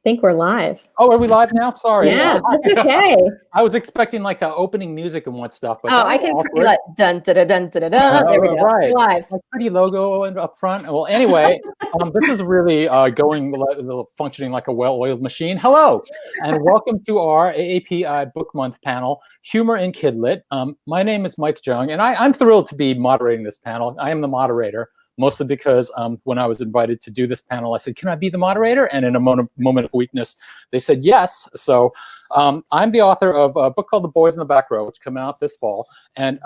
think we're live. Oh, are we live now? Sorry. Yeah, that's okay. I was expecting like opening music and what stuff. But I can like dun da da dun da da da. There we go. Right. Live. Like pretty logo and up front. Well, anyway, this is really functioning like a well-oiled machine. Hello, and welcome to our AAPI Book Month panel, Humor in Kidlit. My name is Mike Jung, and I'm thrilled to be moderating this panel. I am the moderator. Mostly because when I was invited to do this panel, I said, can I be the moderator? And in a moment of weakness, they said yes. So I'm the author of a book called The Boys in the Back Row, which came out this fall. And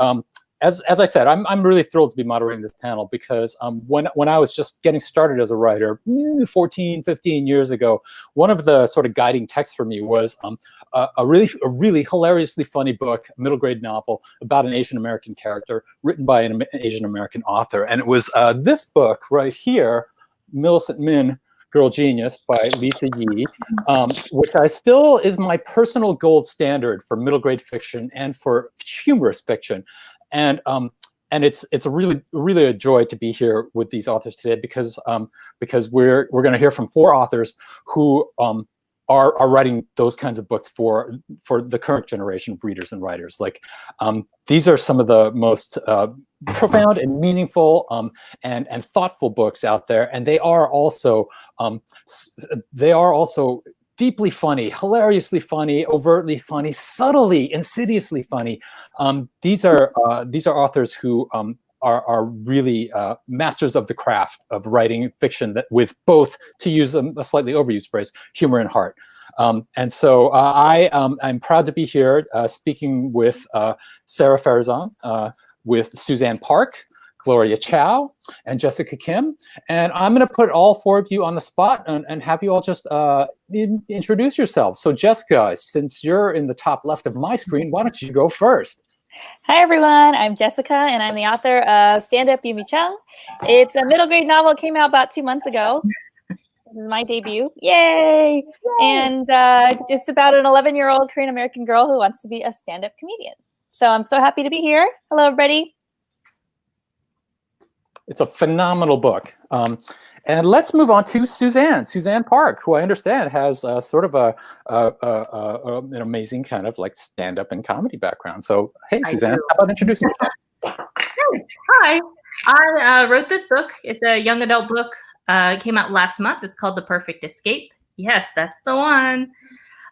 as I said, I'm really thrilled to be moderating this panel because when I was just getting started as a writer 14, 15 years ago, one of the sort of guiding texts for me was a really hilariously funny book, a middle grade novel about an Asian American character written by an Asian American author. And it was this book right here, Millicent Min, Girl Genius by Lisa Yee, which I still is my personal gold standard for middle grade fiction and for humorous fiction. And it's a really a joy to be here with these authors today because we're going to hear from 4 authors who are writing those kinds of books for the current generation of readers and writers. Like these are some of the most profound and meaningful and thoughtful books out there, and they are also deeply funny, hilariously funny, overtly funny, subtly, insidiously funny. These are authors who are really masters of the craft of writing fiction that with both, to use a slightly overused phrase, humor and heart. And so I'm proud to be here speaking with Sara Farizan, with Suzanne Park, Gloria Chao, and Jessica Kim. And I'm going to put all 4 of you on the spot and have you all just introduce yourselves. So Jessica, since you're in the top left of my screen, why don't you go first? Hi, everyone. I'm Jessica, and I'm the author of Stand Up, Yumi. It's a middle grade novel. It came out about 2 months ago. This is my debut. Yay! And it's about an 11-year-old Korean American girl who wants to be a stand-up comedian. So I'm so happy to be here. Hello, everybody. It's a phenomenal book. And let's move on to Suzanne Park, who I understand has sort of an amazing kind of like stand-up and comedy background. So, hey, Suzanne, how about introducing yourself? Hi, I wrote this book. It's a young adult book. It came out last month. It's called The Perfect Escape. Yes, that's the one.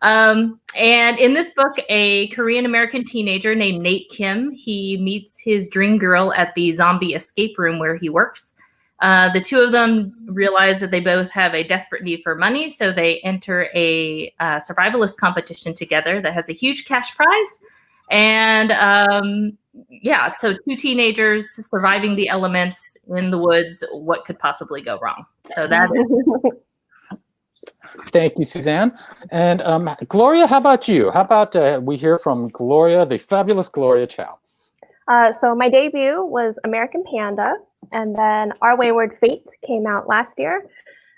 And in this book, a Korean American teenager named Nate Kim, he meets his dream girl at the zombie escape room where he works. The 2 of them realize that they both have a desperate need for money, so they enter a survivalist competition together that has a huge cash prize. And yeah, so 2 teenagers surviving the elements in the woods. What could possibly go wrong? So that is. Thank you, Suzanne. And Gloria, how about you? How about we hear from Gloria, the fabulous Gloria Chao? So my debut was American Panda, and then Our Wayward Fate came out last year.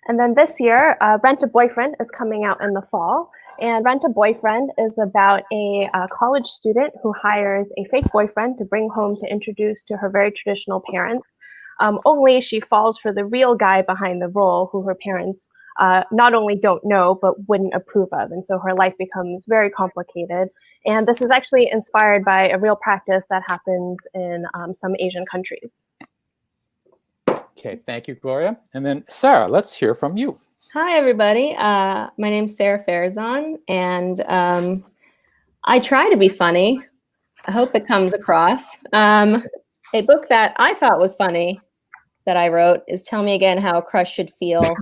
And then this year, Rent a Boyfriend is coming out in the fall. And Rent a Boyfriend is about a college student who hires a fake boyfriend to bring home to introduce to her very traditional parents. Only she falls for the real guy behind the role, who her parents not only don't know, but wouldn't approve of. And so her life becomes very complicated. And this is actually inspired by a real practice that happens in some Asian countries. Okay, thank you, Gloria. And then Sara, let's hear from you. Hi, everybody. My name's Sara Farizan, and I try to be funny. I hope it comes across. A book that I thought was funny that I wrote is Tell Me Again How a Crush Should Feel.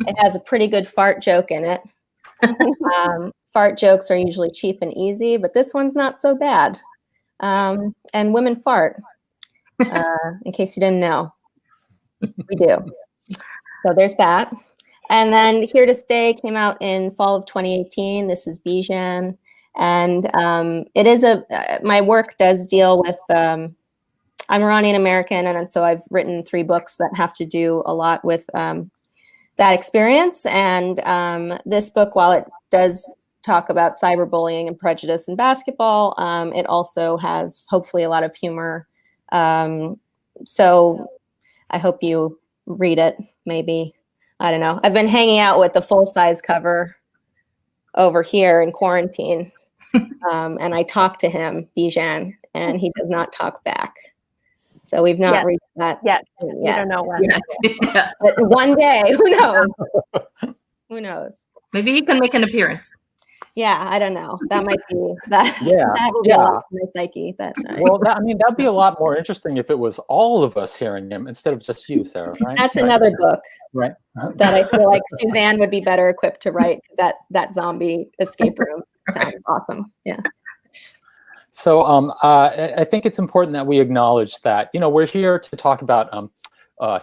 It has a pretty good fart joke in it. Fart jokes are usually cheap and easy, but this one's not so bad. And women fart, in case you didn't know. We do. So there's that. And then Here to Stay came out in fall of 2018. This is Bijan. And it is my work does deal with, I'm Iranian American, and so I've written 3 books that have to do a lot with that experience. And this book, while it does talk about cyberbullying and prejudice in basketball, it also has hopefully a lot of humor. So I hope you read it, maybe. I don't know. I've been hanging out with the full-size cover over here in quarantine. And I talk to him, Bijan, and he does not talk back. So we've not reached that yet. point We yet. don't know when. Yeah. But one day, who knows? Who knows? Maybe he can make an appearance. Yeah, I don't know. That might be that. Yeah, that would be a lot for my psyche. But well, that'd be a lot more interesting if it was all of us hearing him instead of just you, Sarah. Right? That's another book, right? That I feel like Suzanne would be better equipped to write. That zombie escape room sounds awesome. Yeah. So I think it's important that we acknowledge that we're here to talk about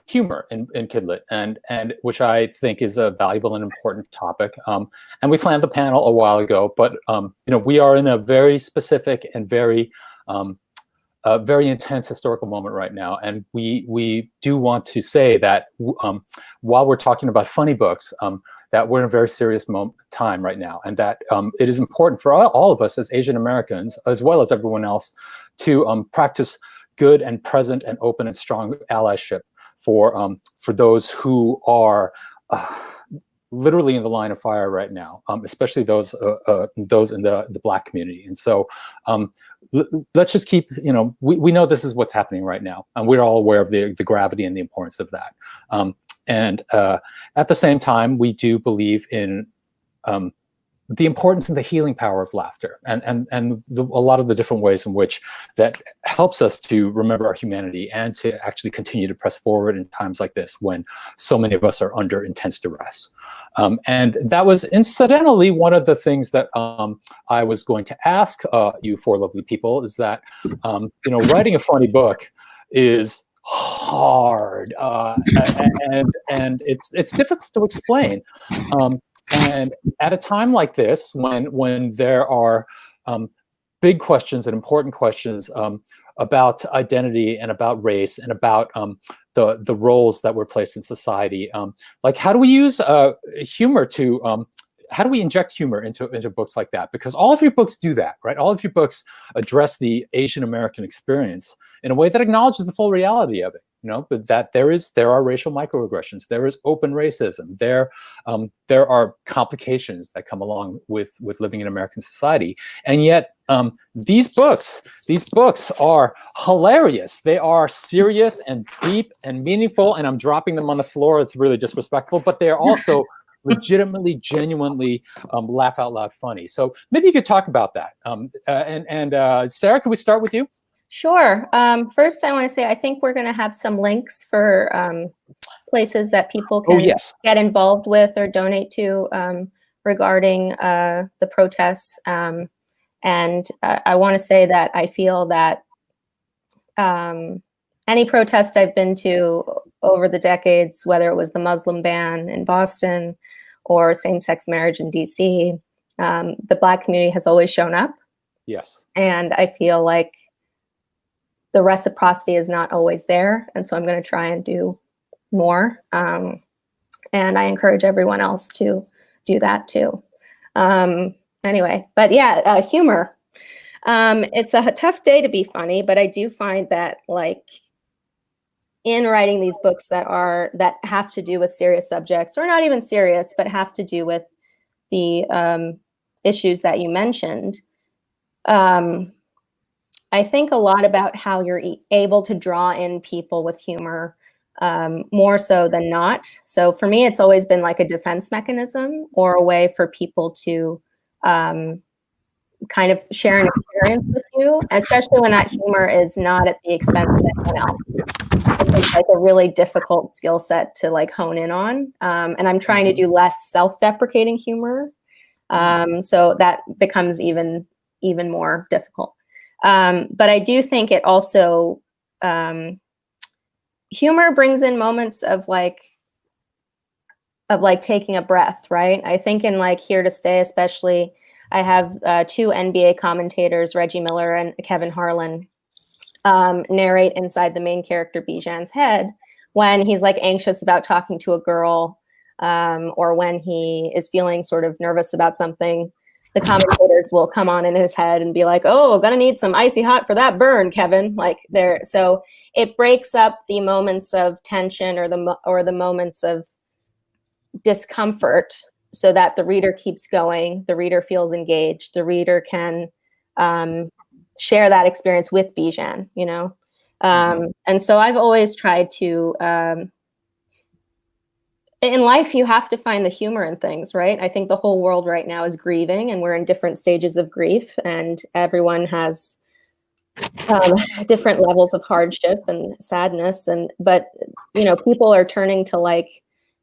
humor in Kidlit, and which I think is a valuable and important topic. And we planned the panel a while ago, but we are in a very specific and very very intense historical moment right now, and we do want to say that while we're talking about funny books, that we're in a very serious time right now, and that it is important for all of us as Asian Americans, as well as everyone else, to practice good and present and open and strong allyship for those who are literally in the line of fire right now, especially those in the Black community. And so let's just keep, we know this is what's happening right now, and we're all aware of the gravity and the importance of that. And at the same time, we do believe in the importance and the healing power of laughter, and a lot of the different ways in which that helps us to remember our humanity and to actually continue to press forward in times like this when so many of us are under intense duress. And that was incidentally one of the things that I was going to ask you four lovely people, is that writing a funny book is hard, and it's difficult to explain. And at a time like this, when there are big questions and important questions about identity and about race and about the roles that we're placed in society, like how do we use humor to how do we inject humor into books like that? Because all of your books do that, right? All of your books address the Asian American experience in a way that acknowledges the full reality of it. But that there are racial microaggressions, there is open racism, there are complications that come along with living in American society, and yet these books are hilarious. They are serious and deep and meaningful, and I'm dropping them on the floor. It's really disrespectful, but they are also legitimately, genuinely laugh out loud funny. So maybe you could talk about that. And Sarah, can we start with you? Sure. First, I want to say I think we're going to have some links for places that people can get involved with or donate to regarding the protests. And I want to say that I feel that any protest I've been to over the decades, whether it was the Muslim ban in Boston or same-sex marriage in DC, the Black community has always shown up. Yes. And I feel like the reciprocity is not always there. And so I'm going to try and do more. And I encourage everyone else to do that too. Anyway, but yeah, humor. It's a tough day to be funny, but I do find that like in writing these books that have to do with serious subjects, or not even serious, but have to do with the issues that you mentioned, I think a lot about how you're able to draw in people with humor more so than not. So for me, it's always been like a defense mechanism or a way for people to kind of share an experience with you, especially when that humor is not at the expense of anyone else. It's like a really difficult skill set to like hone in on. And I'm trying to do less self-deprecating humor. So that becomes even more difficult. But I do think it also, humor brings in moments of like taking a breath, right? I think in like Here to Stay, especially, I have two NBA commentators, Reggie Miller and Kevin Harlan, narrate inside the main character Bijan's head when he's like anxious about talking to a girl, or when he is feeling sort of nervous about something. The commentators will come on in his head and be like, "Oh, gonna need some icy hot for that burn, Kevin." Like there, so it breaks up the moments of tension or the moments of discomfort, so that the reader keeps going, the reader feels engaged, the reader can share that experience with Bijan, you know? And so I've always tried to, in life, you have to find the humor in things, right? I think the whole world right now is grieving, and we're in different stages of grief, and everyone has different levels of hardship and sadness. But, you know, people are turning to like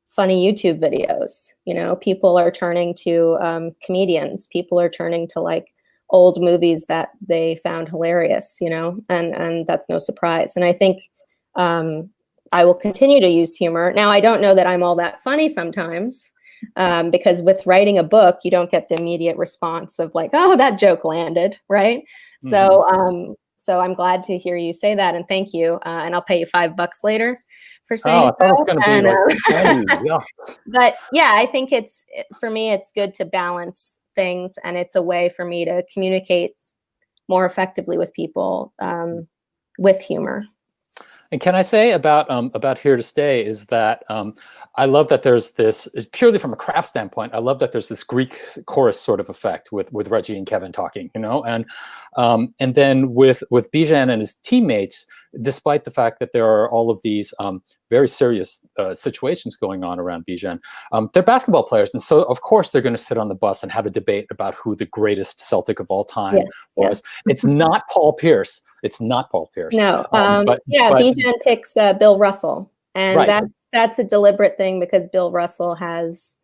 funny YouTube videos, you know, people are turning to comedians, people are turning to like old movies that they found hilarious, you know, and that's no surprise. And I think I will continue to use humor. Now, I don't know that I'm all that funny sometimes, because with writing a book, you don't get the immediate response of like, oh, that joke landed, right? So I'm glad to hear you say that, and thank you. And I'll pay you $5 later for saying. Oh, I thought it was going to be like 20. Yeah. But yeah, I think for me, it's good to balance things, and it's a way for me to communicate more effectively with people with humor. And can I say about Here to Stay is that I love that there's this, purely from a craft standpoint, I love that there's this Greek chorus sort of effect with Reggie and Kevin talking, you know, and then with Bijan and his teammates, despite the fact that there are all of these very serious situations going on around Bijan, they're basketball players, and so of course they're going to sit on the bus and have a debate about who the greatest Celtic of all time was. Yes. It's not Paul Pierce. It's not Paul Pierce. No, but Bijan picks Bill Russell, and right. That's a deliberate thing because Bill Russell has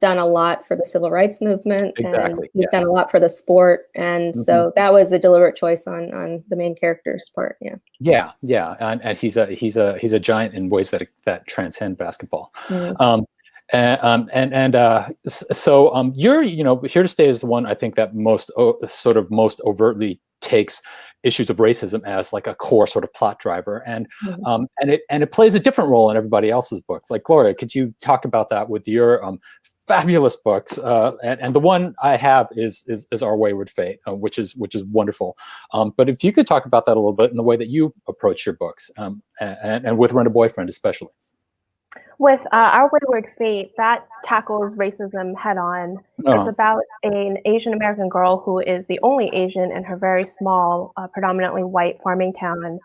done a lot for the civil rights movement. Exactly. And he's done a lot for the sport, and so that was a deliberate choice on the main character's part. Yeah. And he's a giant in ways that transcend basketball. So you're, you know, Here to Stay is the one I think that most overtly takes issues of racism as like a core sort of plot driver, and it plays a different role in everybody else's books. Like, Gloria, could you talk about that with your fabulous books? And the one I have is Our Wayward Fate, which is wonderful. But if you could talk about that a little bit in the way that you approach your books, and with Rent a Boyfriend especially. With Our Wayward Fate, that tackles racism head on. It's about an Asian American girl who is the only Asian in her very small, predominantly white farming town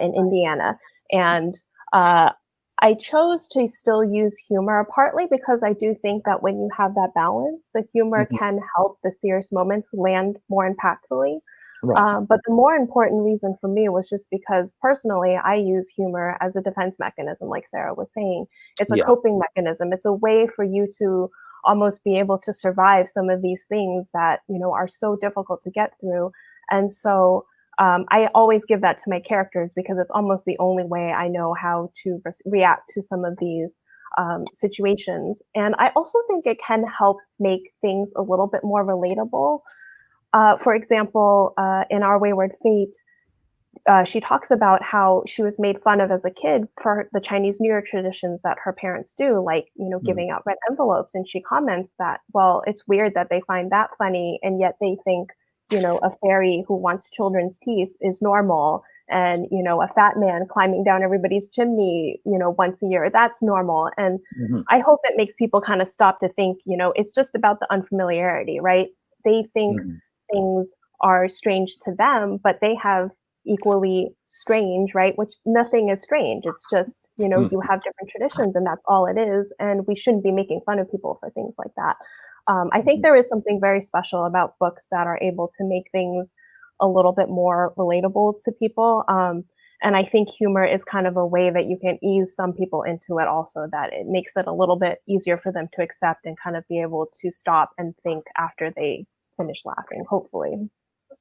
in Indiana. And I chose to still use humor, partly because I do think that when you have that balance, the humor can help the serious moments land more impactfully. Right. But the more important reason for me was just because personally, I use humor as a defense mechanism, like Sarah was saying. It's a coping mechanism. It's a way for you to almost be able to survive some of these things that, you know, are so difficult to get through. And so I always give that to my characters because it's almost the only way I know how to react to some of these situations. And I also think it can help make things a little bit more relatable. For example, in Our Wayward Fate, she talks about how she was made fun of as a kid for the Chinese New Year traditions that her parents do, like, you know, giving out red envelopes. And she comments that, well, it's weird that they find that funny, and yet they think, you know, a fairy who wants children's teeth is normal, and, you know, a fat man climbing down everybody's chimney, you know, once a year, that's normal. And I hope it makes people kind of stop to think, you know, it's just about the unfamiliarity, right? They think things are strange to them, but they have equally strange, right? Which nothing is strange. It's just, you know, you have different traditions and that's all it is. And we shouldn't be making fun of people for things like that. I think there is something very special about books that are able to make things a little bit more relatable to people. And I think humor is kind of a way that you can ease some people into it also, that it makes it a little bit easier for them to accept and kind of be able to stop and think after they finish laughing, hopefully.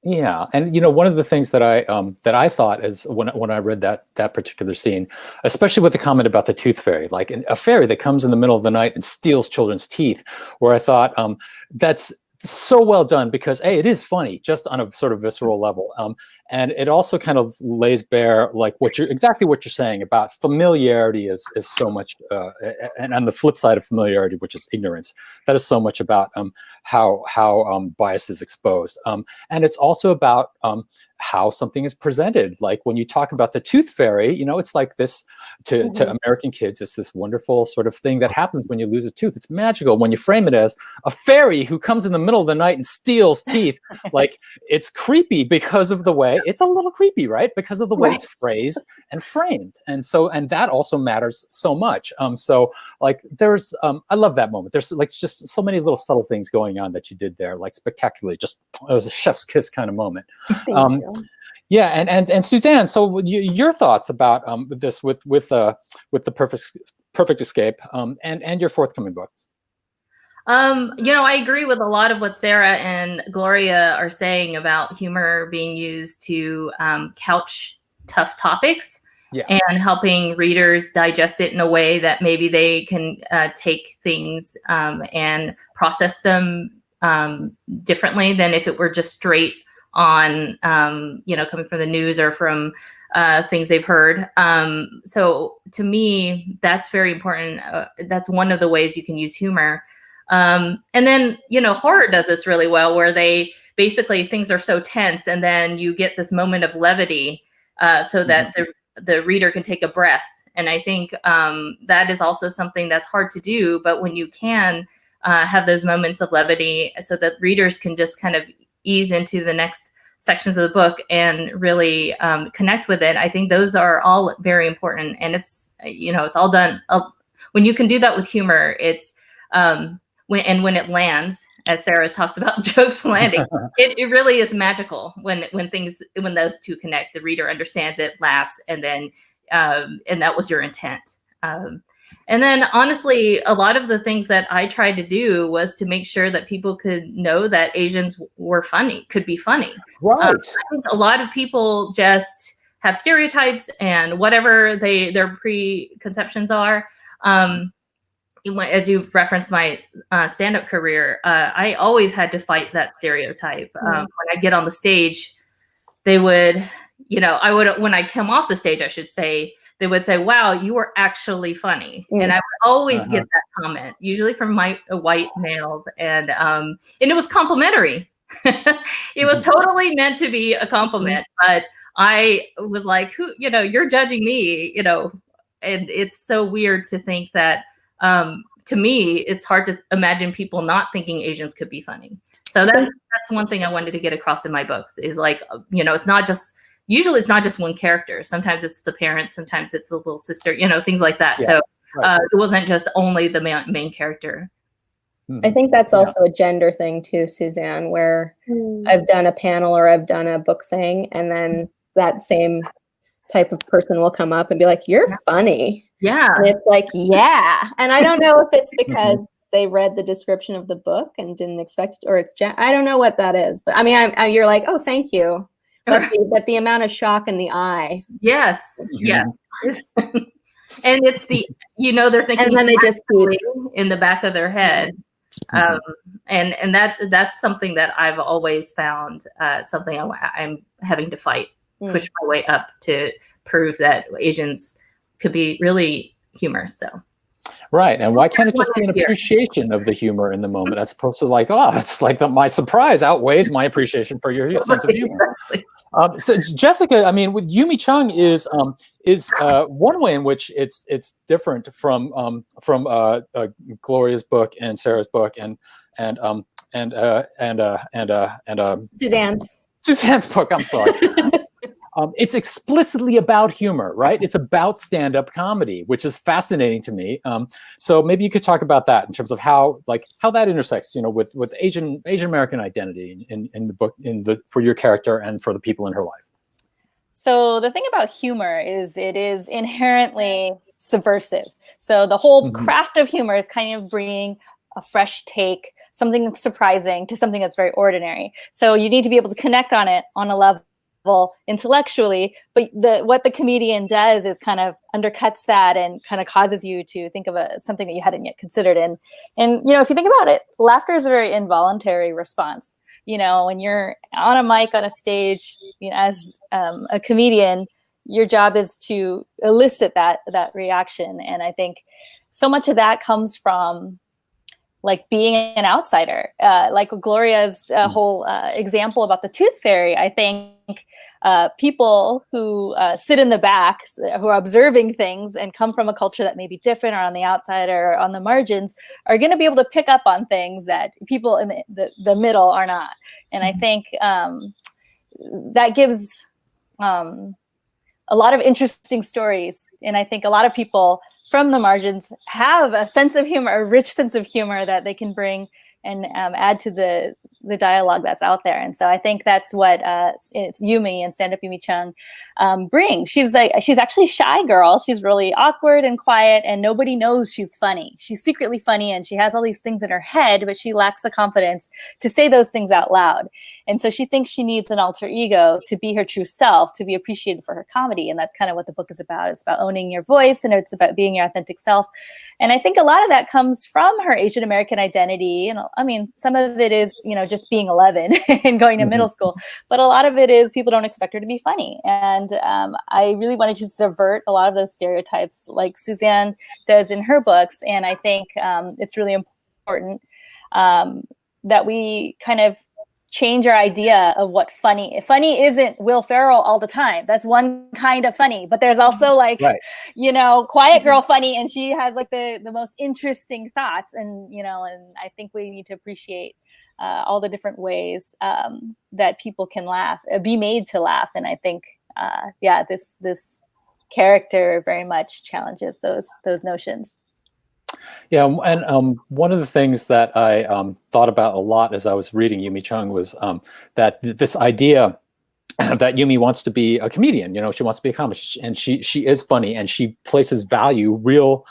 Yeah, and you know, one of the things that I thought is when I read that particular scene, especially with the comment about the tooth fairy, like a fairy that comes in the middle of the night and steals children's teeth, where I thought that's so well done because A, it is funny just on a sort of visceral level, and it also kind of lays bare like exactly what you're saying about familiarity is so much, and on the flip side of familiarity, which is ignorance, that is so much about how bias is exposed, and it's also about how something is presented. Like when you talk about the tooth fairy, you know, it's like this to American kids, it's this wonderful sort of thing that happens when you lose a tooth. It's magical. When you frame it as a fairy who comes in the middle of the night and steals teeth, like it's creepy because of the way, it's a little creepy, right? Because of the way it's phrased and framed. And so, and that also matters so much. So like there's, I love that moment. There's like just so many little subtle things going on that you did there, like spectacularly, just it was a chef's kiss kind of moment. Thank you. Yeah, and Suzanne, so your thoughts about this with the Perfect Escape and your forthcoming book? You know, I agree with a lot of what Sara and Gloria are saying about humor being used to couch tough topics and helping readers digest it in a way that maybe they can take things and process them differently than if it were just straight on, you know, coming from the news or from things they've heard. So to me, that's very important. That's one of the ways you can use humor. And then, you know, horror does this really well, where they basically, things are so tense and then you get this moment of levity so that the reader can take a breath. And I think that is also something that's hard to do, but when you can have those moments of levity so that readers can just kind of ease into the next sections of the book and really connect with it, I think those are all very important. And it's, you know, it's all done when you can do that with humor. It's when it lands, as Sarah talks about jokes landing, it really is magical when those two connect. The reader understands it, laughs, and then and that was your intent. And then honestly, a lot of the things that I tried to do was to make sure that people could know that Asians were funny, could be funny. Right. I think a lot of people just have stereotypes and whatever their preconceptions are. As you referenced my stand-up career, I always had to fight that stereotype. When I get on the stage, they would, you know, when I come off the stage, I should say, they would say, "Wow, you were actually funny." And I would always get that comment, usually from my white males. And it was complimentary. It was totally meant to be a compliment. But I was like, who, you know, you're judging me, you know, and it's so weird to think that, to me, it's hard to imagine people not thinking Asians could be funny. So that's one thing I wanted to get across in my books is like, you know, usually it's not just one character. Sometimes it's the parents, sometimes it's the little sister, you know, things like that. Yeah, so it wasn't just only the main character. I think that's also a gender thing too, Suzanne, where I've done a panel or I've done a book thing, and then that same type of person will come up and be like, "You're funny." Yeah. And it's like, yeah. And I don't know if it's because they read the description of the book and didn't expect it, or I don't know what that is. But I mean, you're like, "Oh, thank you." But the amount of shock in the eye. Yes. Yeah. And it's you know, they're thinking, and then they just keep in the back of their head. And that's something that I've always found something I'm having to fight, push my way up to prove that Asians could be really humorous. So. Right. And why can't it just be an appreciation of the humor in the moment as opposed to like, oh, it's like my surprise outweighs my appreciation for your sense of humor. Exactly. So Jessica, I mean, with Yumi Chung is one way in which it's different from Gloria's book and Sarah's book and Suzanne's book. I'm sorry. It's explicitly about humor, right? It's about stand-up comedy, which is fascinating to me. So maybe you could talk about that in terms of how that intersects, you know, with Asian American identity in the book, for your character and for the people in her life. So the thing about humor is it is inherently subversive. So the whole craft of humor is kind of bringing a fresh take, something surprising to something that's very ordinary. So you need to be able to connect on it on a level intellectually, but what the comedian does is kind of undercuts that and kind of causes you to think of something that you hadn't yet considered. And you know, if you think about it, laughter is a very involuntary response. You know, when you're on a mic on a stage, you know, as a comedian, your job is to elicit that reaction. And I think so much of that comes from like being an outsider, like Gloria's whole example about the tooth fairy. I think people who sit in the back, who are observing things and come from a culture that may be different or on the outside or on the margins, are going to be able to pick up on things that people in the middle are not. And I think that gives a lot of interesting stories. And I think a lot of people from the margins have a sense of humor, a rich sense of humor that they can bring and add to the dialogue that's out there. And so I think that's what it's Yumi and Stand Up Yumi Chung bring. She's actually a shy girl. She's really awkward and quiet, and nobody knows she's funny. She's secretly funny, and she has all these things in her head, but she lacks the confidence to say those things out loud. And so she thinks she needs an alter ego to be her true self, to be appreciated for her comedy. And that's kind of what the book is about. It's about owning your voice, and it's about being your authentic self. And I think a lot of that comes from her Asian American identity. And I mean, some of it is, just being 11 and going to middle school, but a lot of it is people don't expect her to be funny. And I really wanted to subvert a lot of those stereotypes like Suzanne does in her books. And I think it's really important that we kind of change our idea of what funny isn't Will Ferrell all the time. That's one kind of funny, but there's also quiet girl funny, and she has like the most interesting thoughts, and and I think we need to appreciate all the different ways that people can laugh, be made to laugh. And I think this character very much challenges those notions. Yeah, and one of the things that I thought about a lot as I was reading Yumi Chung was that this idea that Yumi wants to be a comedian. She wants to be a comic, and she is funny, and she places value, real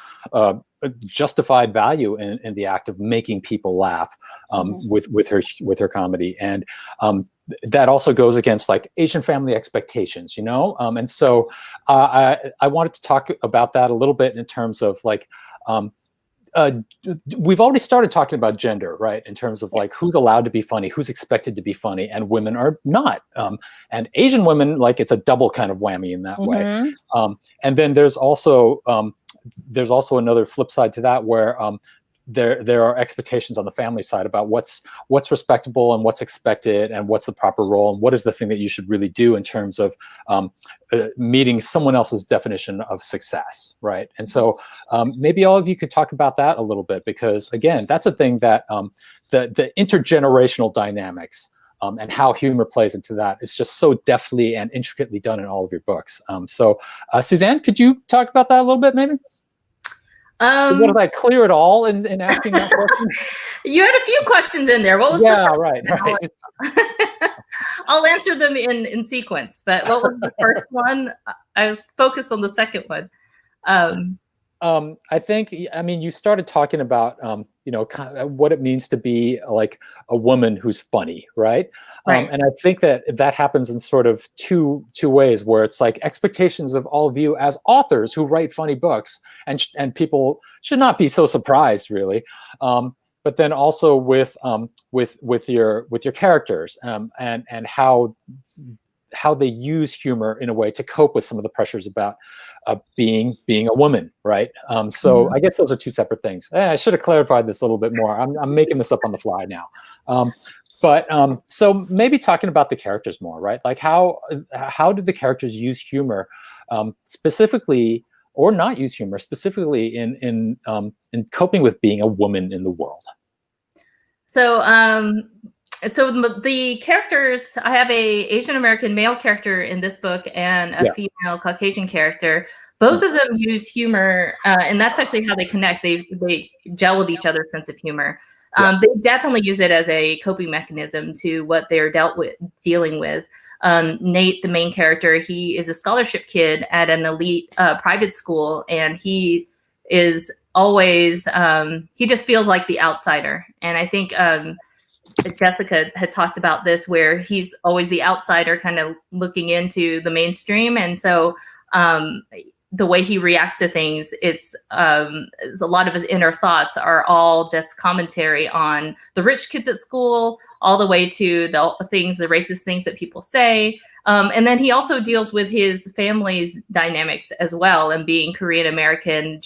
justified value in the act of making people laugh with her comedy. And that also goes against like Asian family expectations, and so I wanted to talk about that a little bit in terms of like. We've already started talking about gender, right? In terms of like who's allowed to be funny, who's expected to be funny, and women are not. And Asian women, like it's a double kind of whammy in that way. And then there's also another flip side to that where there are expectations on the family side about what's respectable and what's expected and what's the proper role and what is the thing that you should really do in terms of meeting someone else's definition of success, right? And so maybe all of you could talk about that a little bit, because again, that's a thing that the intergenerational dynamics and how humor plays into that is just so deftly and intricately done in all of your books. So Suzanne, could you talk about that a little bit maybe? So what, did I clear it all in asking that question? You had a few questions in there. What was the first right. I'll answer them in sequence. But what was the first one? I was focused on the second one. I think, you started talking about, what it means to be like a woman who's funny, right? And I think that happens in sort of two ways, where it's like expectations of all of you as authors who write funny books, and people should not be so surprised, really. But then also with your characters and how they use humor in a way to cope with some of the pressures about being a woman, right? So I guess those are two separate things. I should have clarified this a little bit more. I'm making this up on the fly now. But so maybe talking about the characters more, right? Like how do the characters use humor specifically, or not use humor specifically in coping with being a woman in the world? So the characters, I have a Asian American male character in this book and a female Caucasian character. Both of them use humor, and that's actually how they connect. They gel with each other's sense of humor. They definitely use it as a coping mechanism to what they're dealing with. Nate, the main character, he is a scholarship kid at an elite private school, and he is always, he just feels like the outsider. And I think Jessica had talked about this, where he's always the outsider kind of looking into the mainstream. And so the way he reacts to things, it's a lot of his inner thoughts are all just commentary on the rich kids at school, all the way to the racist things that people say. And then he also deals with his family's dynamics as well, and being Korean American,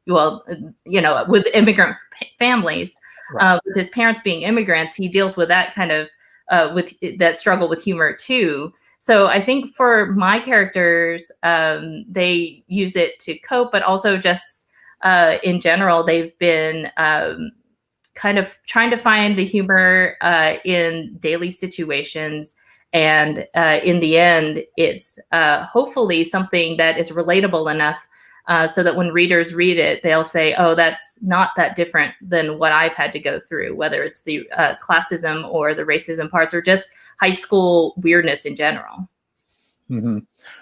with immigrant families. With his parents being immigrants, he deals with that kind of that struggle with humor too. So I think for my characters, they use it to cope, but also just in general, they've been kind of trying to find the humor in daily situations. And in the end, it's hopefully something that is relatable enough so that when readers read it, they'll say, oh, that's not that different than what I've had to go through, whether it's the classism or the racism parts or just high school weirdness in general. Mm-hmm.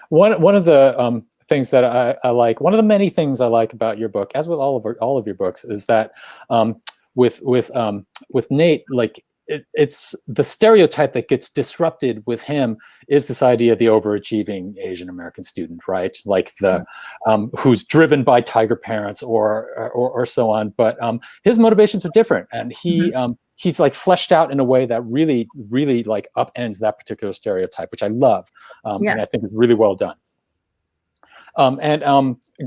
One of the things that I like, one of the many things I like about your book, as with all of your books, is that with Nate, like it's the stereotype that gets disrupted with him is this idea of the overachieving Asian American student, right? Like the who's driven by tiger parents or so on. But his motivations are different, and he's like fleshed out in a way that really like upends that particular stereotype, which I love, and I think is really well done.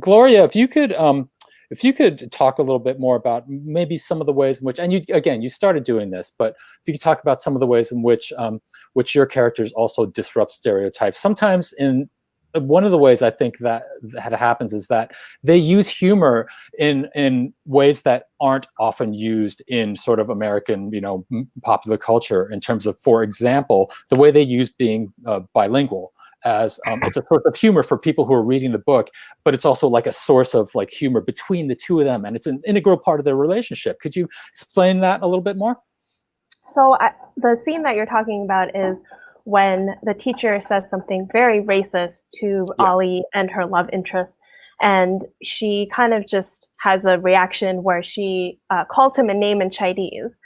Gloria, if you could talk a little bit more about maybe some of the ways in which, and you started doing this, but if you could talk about some of the ways in which your characters also disrupt stereotypes. Sometimes in one of the ways I think that happens is that they use humor in ways that aren't often used in sort of American, popular culture in terms of, for example, the way they use being bilingual. As it's a sort of humor for people who are reading the book, but it's also like a source of like humor between the two of them, and it's an integral part of their relationship. Could you explain that a little bit more? So the scene that you're talking about is when the teacher says something very racist to Ollie and her love interest, and she kind of just has a reaction where she calls him a name in Chinese,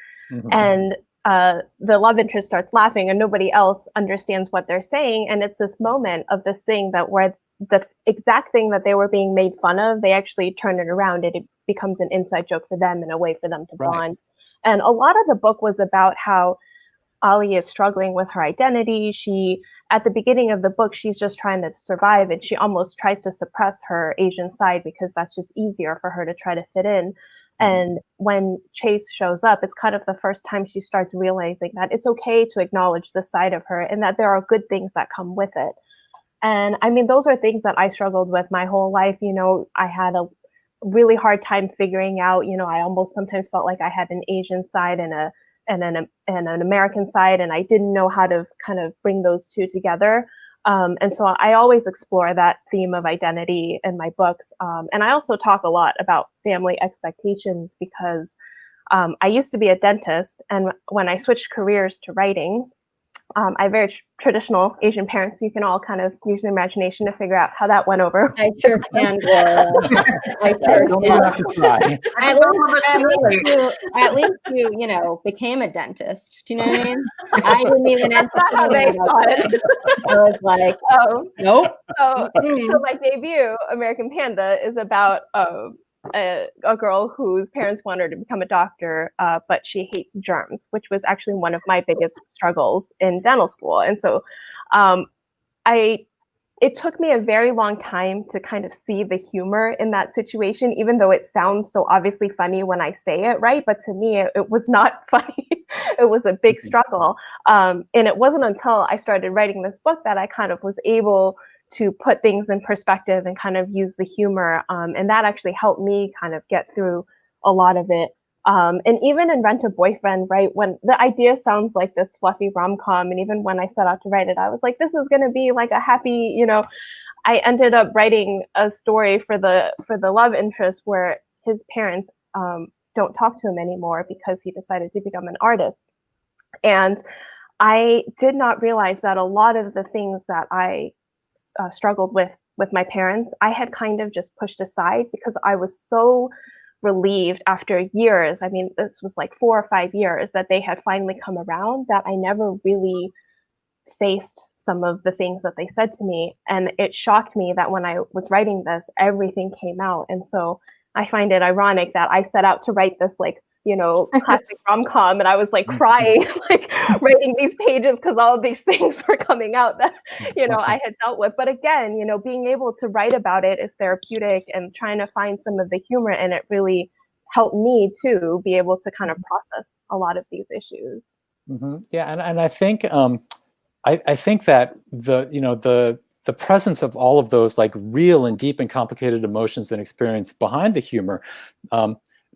and the love interest starts laughing and nobody else understands what they're saying. And it's this moment of this thing that where the exact thing that they were being made fun of, they actually turn it around and it becomes an inside joke for them and a way for them to bond. And a lot of the book was about how Ollie is struggling with her identity. At the beginning of the book, she's just trying to survive, and she almost tries to suppress her Asian side because that's just easier for her to try to fit in. And when Chase shows up, it's kind of the first time she starts realizing that it's okay to acknowledge the side of her and that there are good things that come with it. And I mean, those are things that I struggled with my whole life. I had a really hard time figuring out, I almost sometimes felt like I had an Asian side and an American side, and I didn't know how to kind of bring those two together. And so I always explore that theme of identity in my books. And I also talk a lot about family expectations because I used to be a dentist. And when I switched careers to writing, I have very traditional Asian parents. You can all kind of use your imagination to figure out how that went over. I sure can, Gloria. I sure Don't can. have to try. At least you became a dentist. Do you know what I mean? I didn't even entertain it. I was like, nope. So my debut, American Panda, is about a girl whose parents want her to become a doctor, but she hates germs, which was actually one of my biggest struggles in dental school. And so it took me a very long time to kind of see the humor in that situation, even though it sounds so obviously funny when I say it, right? But to me, it was not funny. It was a big struggle. And it wasn't until I started writing this book that I kind of was able to put things in perspective and kind of use the humor. And that actually helped me kind of get through a lot of it. And even in Rent a Boyfriend, right, when the idea sounds like this fluffy rom-com, and even when I set out to write it, I was like, this is going to be like a happy, I ended up writing a story for the love interest where his parents don't talk to him anymore because he decided to become an artist. And I did not realize that a lot of the things that I struggled with my parents, I had kind of just pushed aside because I was so relieved after years. I mean, this was like 4 or 5 years that they had finally come around, that I never really faced some of the things that they said to me. And it shocked me that when I was writing this, everything came out. And so I find it ironic that I set out to write this classic rom-com, and I was like crying, like writing these pages because all of these things were coming out that, I had dealt with. But again, being able to write about it is therapeutic, and trying to find some of the humor in it really helped me to be able to kind of process a lot of these issues. Yeah, and I think I think that the presence of all of those like real and deep and complicated emotions and experience behind the humor,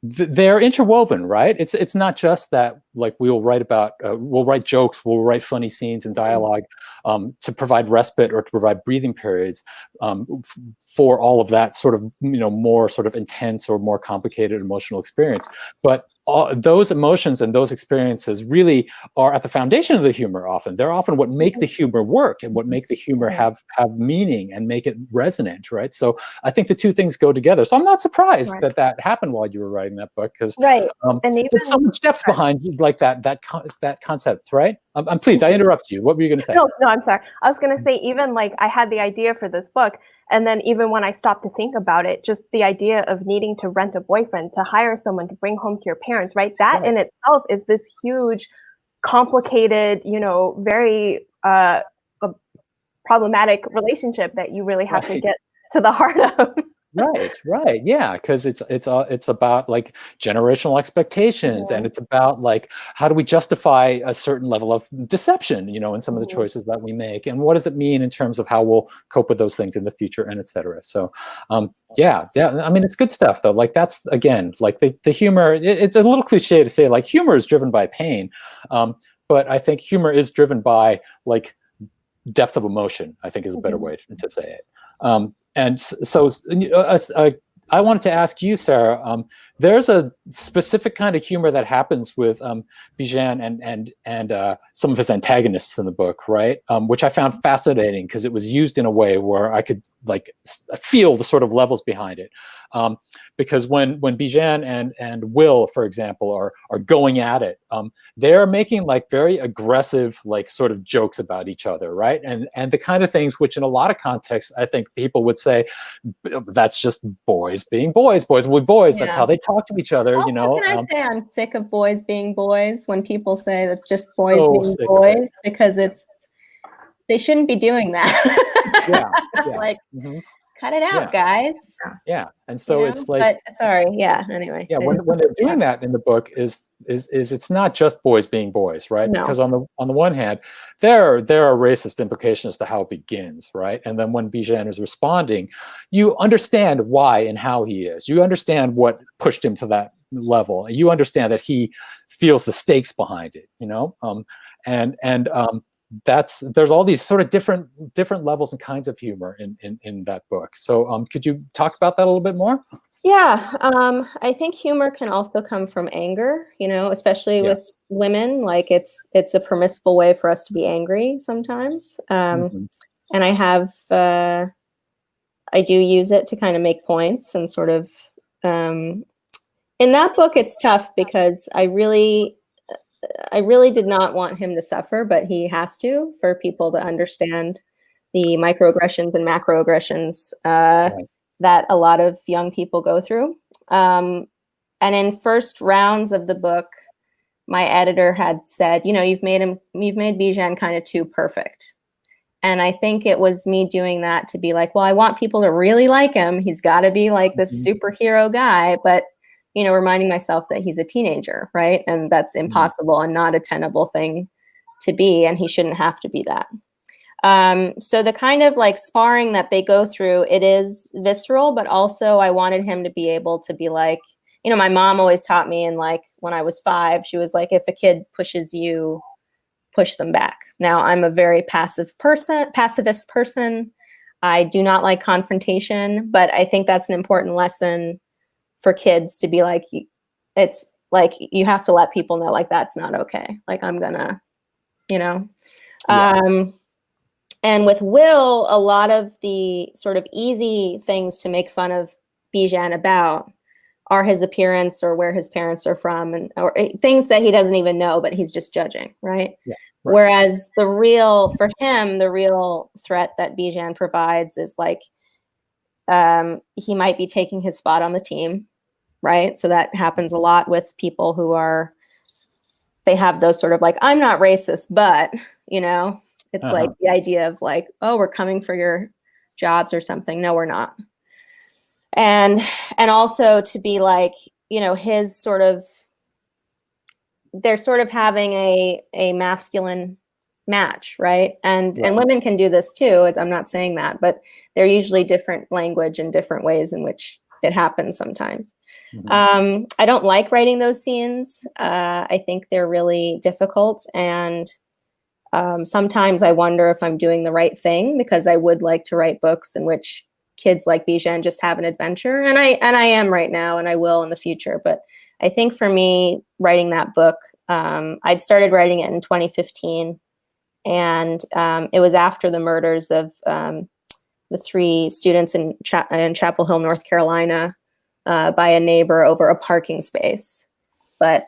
they're interwoven, right? It's not just that like we'll write jokes, we'll write funny scenes and dialogue to provide respite or to provide breathing periods for all of that sort of more sort of intense or more complicated emotional experience, but those emotions and those experiences really are at the foundation of the humor. Often they're often what make the humor work and what make the humor have meaning and make it resonant, right? So I think the two things go together. So I'm not surprised that happened while you were writing that book, because and even, there's so much depth behind like that concept, right? I'm pleased. I interrupt you. What were you going to say? No, I'm sorry. I was going to say, even like I had the idea for this book, and then even when I stopped to think about it, just the idea of needing to rent a boyfriend, to hire someone to bring home to your parents, right? That in itself is this huge, complicated, very problematic relationship that you really have to get to the heart of. Right, yeah, because it's about like generational expectations, and it's about like how do we justify a certain level of deception, in some of the choices that we make, and what does it mean in terms of how we'll cope with those things in the future, and etc. So, yeah. I mean, it's good stuff though. Like that's again, like the humor. It's a little cliche to say like humor is driven by pain, but I think humor is driven by like depth of emotion, I think is a better way to say it. And so I wanted to ask you, Sarah, there's a specific kind of humor that happens with Bijan and some of his antagonists in the book, right? Which I found fascinating because it was used in a way where I could like feel the sort of levels behind it. Because when Bijan and Will, for example, are going at it, they're making like very aggressive, like sort of jokes about each other, right? And the kind of things which in a lot of contexts, I think people would say, that's just boys being boys. Boys will be boys. That's how they talk to each other, Can I say I'm sick of boys being boys when people say that's just boys being boys, because they shouldn't be doing that. Like, cut it out, guys. Yeah, and so it's like, but sorry, anyway. Yeah, when they're doing that in the book is it's not just boys being boys, right? No. Because on the one hand, there are racist implications to how it begins, right? And then when Bijan is responding, you understand why and how he is. You understand what pushed him to that level. You understand that he feels the stakes behind it, there's all these sort of different levels and kinds of humor in that book. So could you talk about that a little bit more? Yeah, I think humor can also come from anger, especially with women. Like it's a permissible way for us to be angry sometimes. And I do use it to kind of make points and sort of, in that book, it's tough because I really did not want him to suffer, but he has to, for people to understand the microaggressions and macroaggressions that a lot of young people go through. And in first rounds of the book, my editor had said, you've made Bijan kind of too perfect. And I think it was me doing that to be like, well, I want people to really like him. He's got to be like this superhero guy, but reminding myself that he's a teenager, right? And that's impossible and not a tenable thing to be, and he shouldn't have to be that. So the kind of like sparring that they go through, it is visceral, but also I wanted him to be able to be like, my mom always taught me, and like when I was 5, she was like, if a kid pushes you, push them back. Now I'm a very pacifist person. I do not like confrontation, but I think that's an important lesson for kids to be like, it's like, you have to let people know like, that's not okay. Like I'm gonna, and with Will, a lot of the sort of easy things to make fun of Bijan about are his appearance or where his parents are from, or things that he doesn't even know, but he's just judging, right? Whereas the real threat that Bijan provides is like, he might be taking his spot on the team, right? So that happens a lot with people who they have those sort of like, I'm not racist, but, it's like the idea of like, oh, we're coming for your jobs or something. No, we're not. And also to be like, his sort of they're sort of having a masculine match, right? And women can do this too. I'm not saying that, but they're usually different language and different ways in which it happens sometimes. I don't like writing those scenes. I think they're really difficult, and sometimes I wonder if I'm doing the right thing, because I would like to write books in which kids like Bijan just have an adventure, and I am right now, and I will in the future. But I think for me, writing that book, I'd started writing it in 2015, and it was after the murders of the 3 students in Chapel Hill, North Carolina, by a neighbor over a parking space. But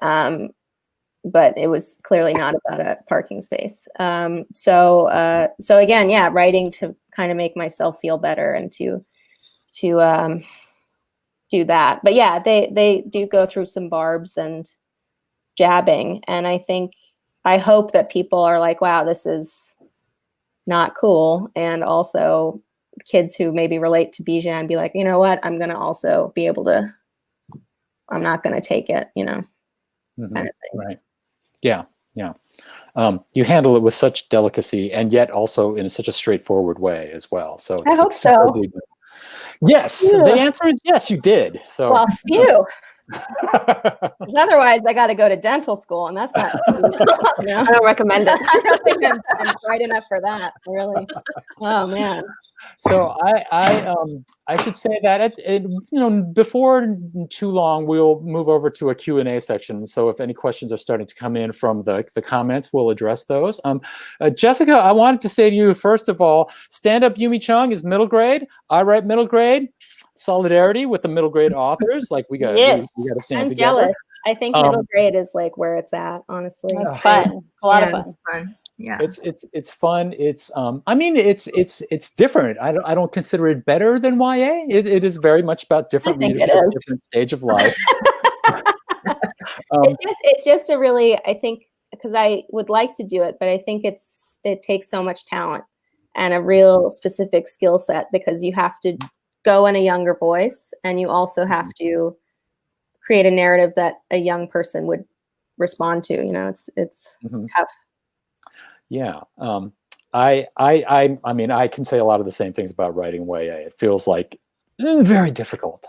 it was clearly not about a parking space. So again, yeah, writing to kind of make myself feel better and to do that. But yeah, they do go through some barbs and jabbing, and I hope that people are like, wow, this is not cool, and also kids who maybe relate to Bijan be like, you know what, I'm gonna also be able to. I'm not gonna take it, kind of thing. Right. Yeah. You handle it with such delicacy, and yet also in such a straightforward way as well. So I hope so. Yes, the answer is yes, you did. So well, phew. Otherwise, I got to go to dental school, and that's not. I don't recommend it. I don't think I'm bright enough for that, really. Oh man. So I should say that before too long, we'll move over to a Q&A section. So if any questions are starting to come in from the comments, we'll address those. Jessica, I wanted to say to you, first of all, Stand Up Yumi Chung is middle grade. I write middle grade. Solidarity with the middle grade authors. Like we got to stand together. Jealous. I think middle grade is like where it's at, honestly. It's fun. It's a lot of fun. Yeah, it's fun. It's I mean, it's different. I don't consider it better than YA. It is very much about different leadership, different stage of life. It's just a really, I think, because I would like to do it, but I think it takes so much talent and a real specific skill set, because you have to go in a younger voice, and you also have to create a narrative that a young person would respond to. It's tough. Yeah. I mean, I can say a lot of the same things about writing YA. It feels like very difficult.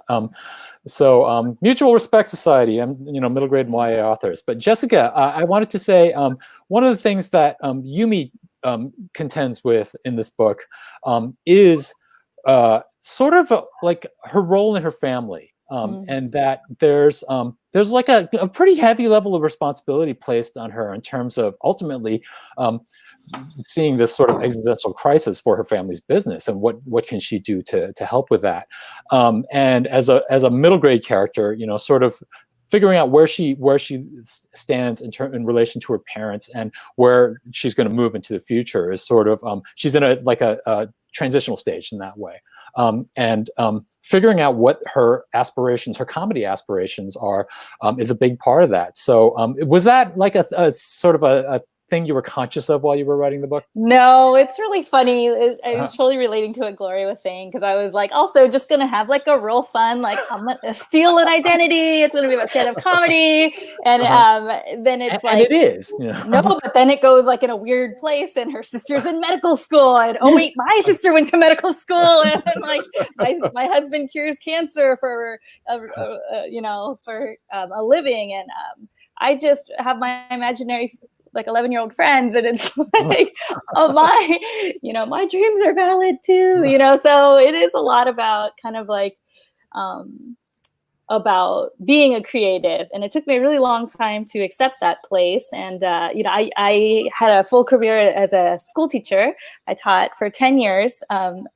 So Mutual Respect Society, middle grade and YA authors. But Jessica, I wanted to say one of the things that Yumi contends with in this book is sort of like her role in her family. And that there's like a pretty heavy level of responsibility placed on her in terms of ultimately seeing this sort of existential crisis for her family's business, and what can she do to help with that. And as a middle grade character, sort of figuring out where she stands in relation to her parents and where she's going to move into the future is sort of she's in a transitional stage in that way. And figuring out what her aspirations, her comedy aspirations are, is a big part of that. So was that like a sort of a thing you were conscious of while you were writing the book? No, it's really funny. I was totally relating to what Gloria was saying, because I was like, also just going to have like a real fun, like I'm going to steal an identity. It's going to be about stand-up comedy. And then it's and it is. No, but then it goes like in a weird place, and her sister's in medical school. And oh wait, my sister went to medical school. And like my husband cures cancer for a living. And I just have my imaginary like 11-year-old friends, and it's like, oh my dreams are valid too, so it is a lot about kind of like about being a creative, and it took me a really long time to accept that place. And I had a full career as a school teacher. I taught for 10 years, 3rd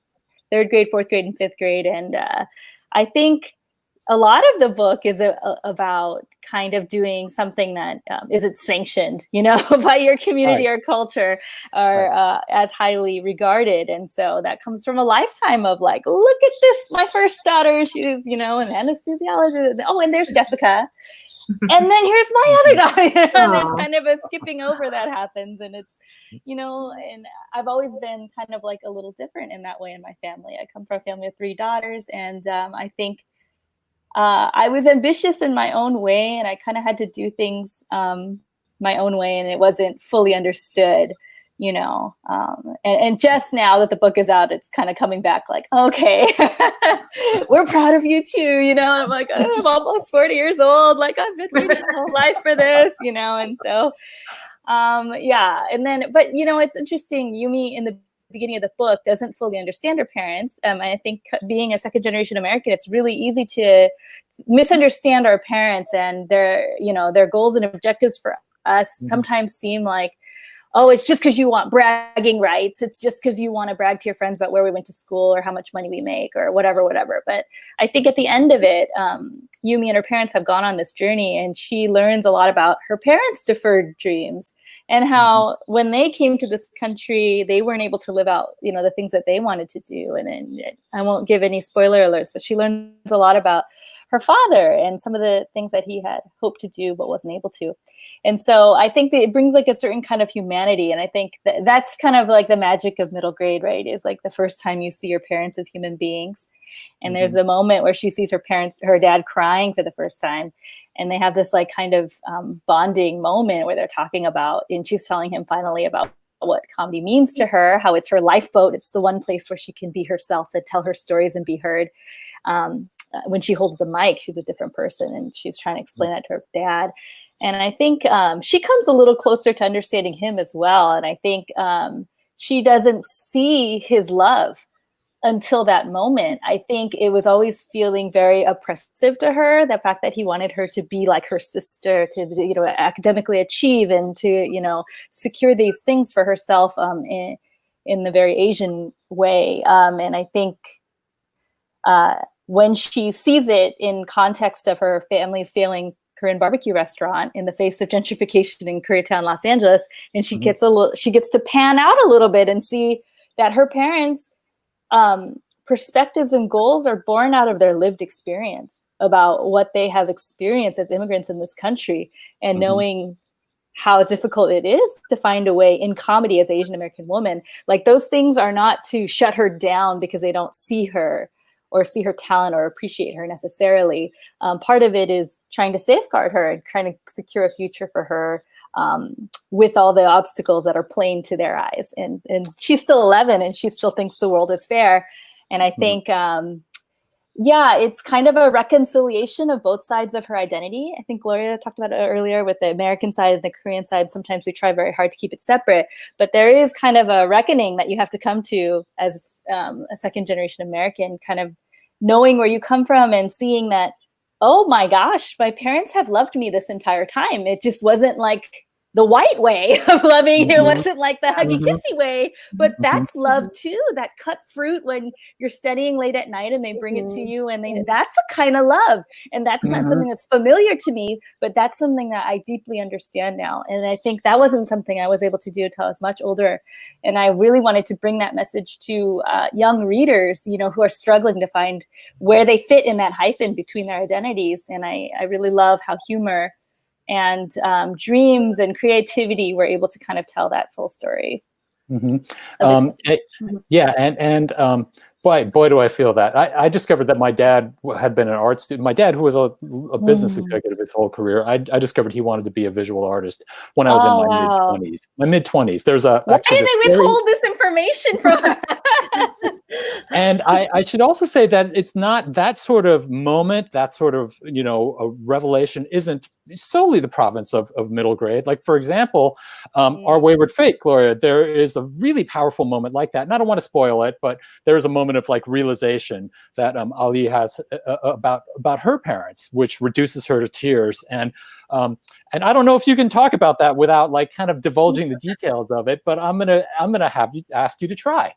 grade, 4th grade, and 5th grade, and I think a lot of the book is about kind of doing something that isn't sanctioned, by your community or culture, or as highly regarded. And so that comes from a lifetime of like, look at this, my first daughter, she's, an anesthesiologist. Oh, and there's Jessica. And then here's my other daughter. And there's kind of a skipping over that happens. And it's, and I've always been kind of like a little different in that way in my family. I come from a family of 3 daughters. And I think I was ambitious in my own way, and I kind of had to do things my own way, and it wasn't fully understood, you know. And just now that the book is out, it's kind of coming back like, okay, we're proud of you too, you know. And I'm like, I'm almost 40 years old. Like, I've been waiting my whole life for this, you know. And so, yeah. And then, but, you know, it's interesting. Yumi in the beginning of the book doesn't fully understand her parents. I think being a second generation American, it's really easy to misunderstand our parents and their, you know, their goals and objectives for us sometimes seem like, oh, it's just because you want bragging rights. It's just because you want to brag to your friends about where we went to school or how much money we make or whatever. But I think at the end of it, Yumi and her parents have gone on this journey, and she learns a lot about her parents' deferred dreams and how when they came to this country, they weren't able to live out, you know, the things that they wanted to do. And I won't give any spoiler alerts, but she learns a lot about her father and some of the things that he had hoped to do but wasn't able to. And so I think that it brings like a certain kind of humanity. And I think that's kind of like the magic of middle grade, right? Is like the first time you see your parents as human beings. And there's a moment where she sees her dad crying for the first time. And they have this like kind of bonding moment where they're talking about, and she's telling him finally about what comedy means to her, how it's her lifeboat. It's the one place where she can be herself and tell her stories and be heard. When she holds the mic, she's a different person, and she's trying to explain that to her dad. And I think she comes a little closer to understanding him as well. And I think she doesn't see his love until that moment. I think it was always feeling very oppressive to her, the fact that he wanted her to be like her sister, to, you know, academically achieve and to, you know, secure these things for herself in the very Asian way. And I think when she sees it in context of her family's failing Korean barbecue restaurant in the face of gentrification in Koreatown, Los Angeles, and she gets to pan out a little bit and see that her parents' perspectives and goals are born out of their lived experience about what they have experienced as immigrants in this country, and knowing how difficult it is to find a way in comedy as an Asian American woman. Like, those things are not to shut her down because they don't see her or see her talent or appreciate her necessarily. Part of it is trying to safeguard her and trying to secure a future for her with all the obstacles that are plain to their eyes. And she's still 11 and she still thinks the world is fair. And I think, yeah, it's kind of a reconciliation of both sides of her identity. I think Gloria talked about it earlier with the American side and the Korean side. Sometimes we try very hard to keep it separate, but there is kind of a reckoning that you have to come to as a second generation American, kind of knowing where you come from and seeing that, oh my gosh, my parents have loved me this entire time. It just wasn't like the white way of loving. It wasn't like the huggy kissy way, but that's love too. That cut fruit when you're studying late at night and they bring it to you, and that's a kind of love. And that's not something that's familiar to me, but that's something that I deeply understand now. And I think that wasn't something I was able to do until I was much older. And I really wanted to bring that message to young readers, you know, who are struggling to find where they fit in that hyphen between their identities. And I really love how humor and dreams and creativity were able to kind of tell that full story. Yeah, and boy, do I feel that. I discovered that my dad had been an art student. My dad, who was a business executive his whole career, I discovered he wanted to be a visual artist when I was in my mid-20s. My mid-20s. There's a why did they withhold this information from us? And I should also say that it's not that sort of moment, that sort of, you know, a revelation isn't solely the province of middle grade. Like, for example, Our Wayward Fate, Gloria, there is a really powerful moment like that. And I don't want to spoil it, but there is a moment of like realization that Ali has about her parents, which reduces her to tears. And I don't know if you can talk about that without like kind of divulging the details of it, but I'm gonna ask you to try.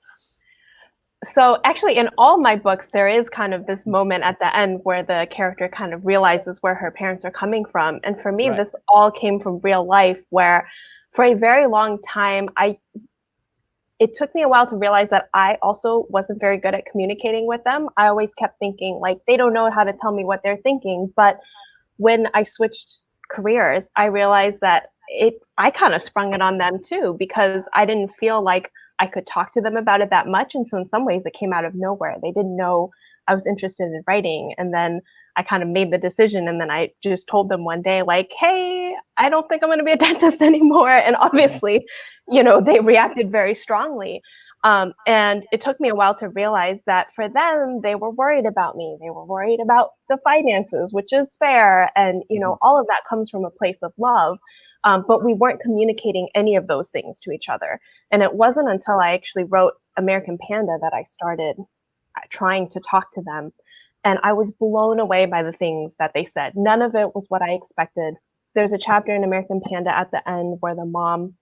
So actually, in all my books, there is kind of this moment at the end where the character kind of realizes where her parents are coming from. And for me, this all came from real life, where for a very long time, it took me a while to realize that I also wasn't very good at communicating with them. I always kept thinking, like, they don't know how to tell me what they're thinking. But when I switched careers, I realized that I kind of sprung it on them too, because I didn't feel like I could talk to them about it that much. And so in some ways it came out of nowhere. They didn't know I was interested in writing. And then I kind of made the decision. And then I just told them one day, like, hey, I don't think I'm going to be a dentist anymore. And obviously, they reacted very strongly. And it took me a while to realize that for them, they were worried about me. They were worried about the finances, which is fair. And, all of that comes from a place of love. But we weren't communicating any of those things to each other. And it wasn't until I actually wrote American Panda that I started trying to talk to them. And I was blown away by the things that they said. None of it was what I expected. There's a chapter in American Panda at the end where the mom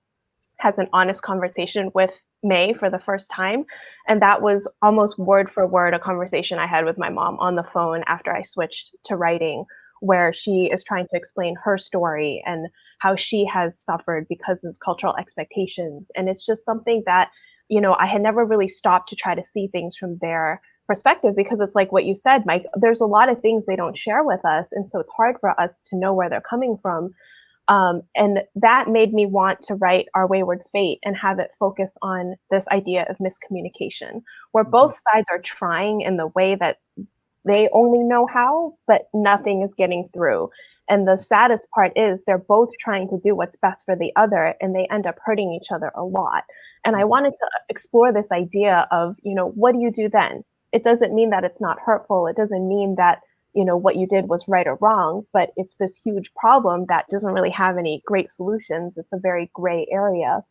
has an honest conversation with May for the first time. And that was almost word for word a conversation I had with my mom on the phone after I switched to writing, where she is trying to explain her story and how she has suffered because of cultural expectations. And it's just something that, I had never really stopped to try to see things from their perspective, because it's like what you said, Mike, there's a lot of things they don't share with us. And so it's hard for us to know where they're coming from. And that made me want to write Our Wayward Fate and have it focus on this idea of miscommunication, where both sides are trying in the way that they only know how, but nothing is getting through. And the saddest part is they're both trying to do what's best for the other, and they end up hurting each other a lot. And I wanted to explore this idea of, what do you do then? It doesn't mean that it's not hurtful. It doesn't mean that, what you did was right or wrong, but it's this huge problem that doesn't really have any great solutions. It's a very gray area.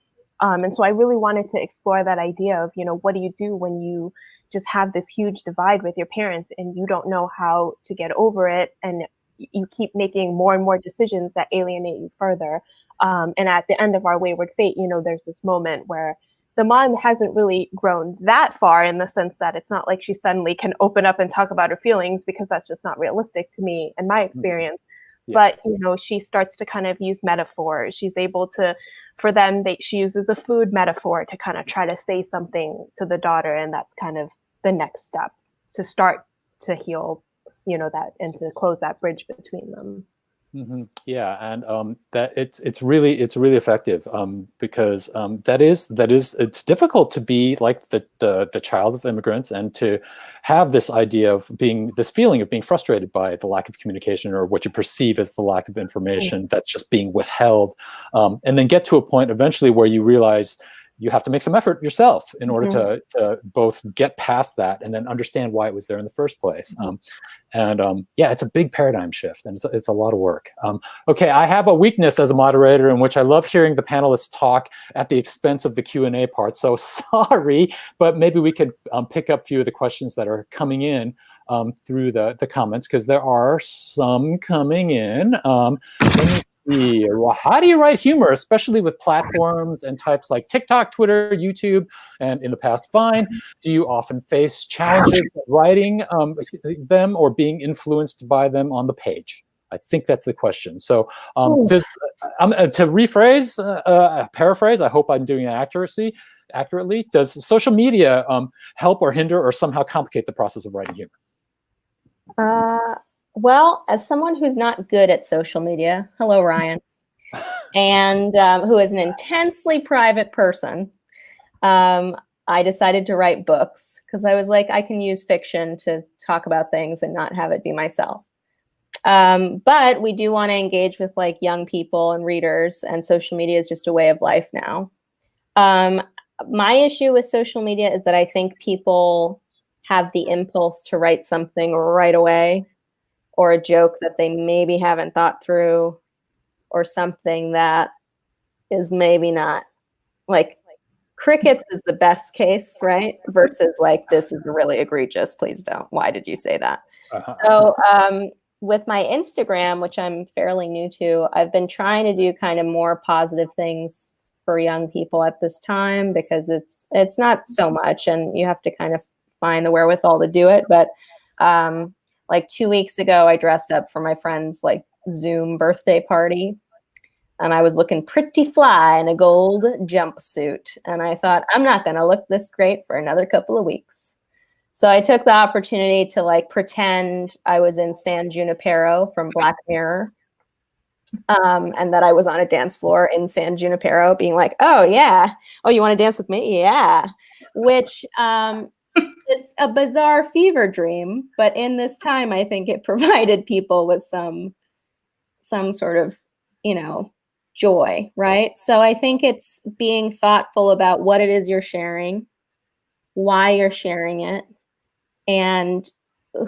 And so I really wanted to explore that idea of, what do you do when you just have this huge divide with your parents and you don't know how to get over it, and you keep making more and more decisions that alienate you further. And at the end of Our Wayward Fate, there's this moment where the mom hasn't really grown that far, in the sense that it's not like she suddenly can open up and talk about her feelings, because that's just not realistic to me in my experience. Yeah. But, she starts to kind of use metaphors. She's able to, for them, she uses a food metaphor to kind of try to say something to the daughter. And that's kind of the next step to start to heal, that, and to close that bridge between them. Yeah, and that it's really effective, because that is it's difficult to be like the child of immigrants and to have this idea of this feeling of being frustrated by the lack of communication, or what you perceive as the lack of information that's just being withheld, and then get to a point eventually where you realize you have to make some effort yourself in order to both get past that and then understand why it was there in the first place. Yeah, it's a big paradigm shift, and it's a lot of work. Okay, I have a weakness as a moderator, in which I love hearing the panelists talk at the expense of the Q&A part. So sorry, but maybe we could pick up a few of the questions that are coming in through the comments, because there are some coming in. Let me see. Well, how do you write humor, especially with platforms and types like TikTok, Twitter, YouTube, and in the past Vine? Do you often face challenges writing them or being influenced by them on the page? I think that's the question. So to rephrase, paraphrase, I hope I'm doing it accurately. Does social media help or hinder or somehow complicate the process of writing humor? Well, as someone who's not good at social media, hello, Ryan, and who is an intensely private person, I decided to write books, because I was like, I can use fiction to talk about things and not have it be myself. But we do want to engage with like young people and readers, and social media is just a way of life now. My issue with social media is that I think people have the impulse to write something right away, or a joke that they maybe haven't thought through, or something that is maybe not, like crickets is the best case, right? Versus like, this is really egregious, please don't. Why did you say that? So with my Instagram, which I'm fairly new to, I've been trying to do kind of more positive things for young people at this time, because it's not so much, and you have to kind of find the wherewithal to do it. But like 2 weeks ago, I dressed up for my friend's like Zoom birthday party, and I was looking pretty fly in a gold jumpsuit. And I thought, I'm not going to look this great for another couple of weeks. So I took the opportunity to like pretend I was in San Junipero from Black Mirror, and that I was on a dance floor in San Junipero, being like, oh yeah, oh, you want to dance with me? Yeah. Which it's a bizarre fever dream, but in this time, I think it provided people with some sort of joy, right? So I think it's being thoughtful about what it is you're sharing, why you're sharing it, and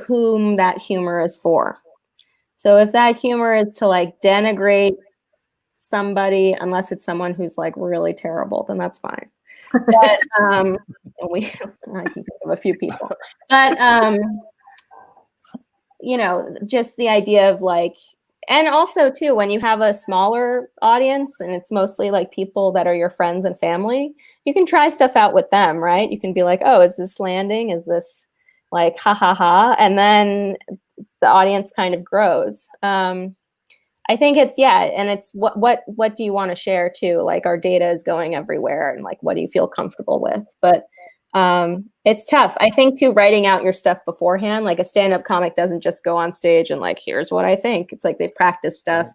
whom that humor is for. So if that humor is to like denigrate somebody, unless it's someone who's like really terrible, then that's fine. But I can think of a few people. But just the idea of like, and also too, when you have a smaller audience and it's mostly like people that are your friends and family, you can try stuff out with them, right? You can be like, oh, is this landing? Is this like ha ha ha? And then the audience kind of grows. I think it's, and it's what do you want to share too? Like our data is going everywhere, and like what do you feel comfortable with? But it's tough. I think too, writing out your stuff beforehand, like a stand-up comic doesn't just go on stage and like, here's what I think. It's like they've practiced stuff.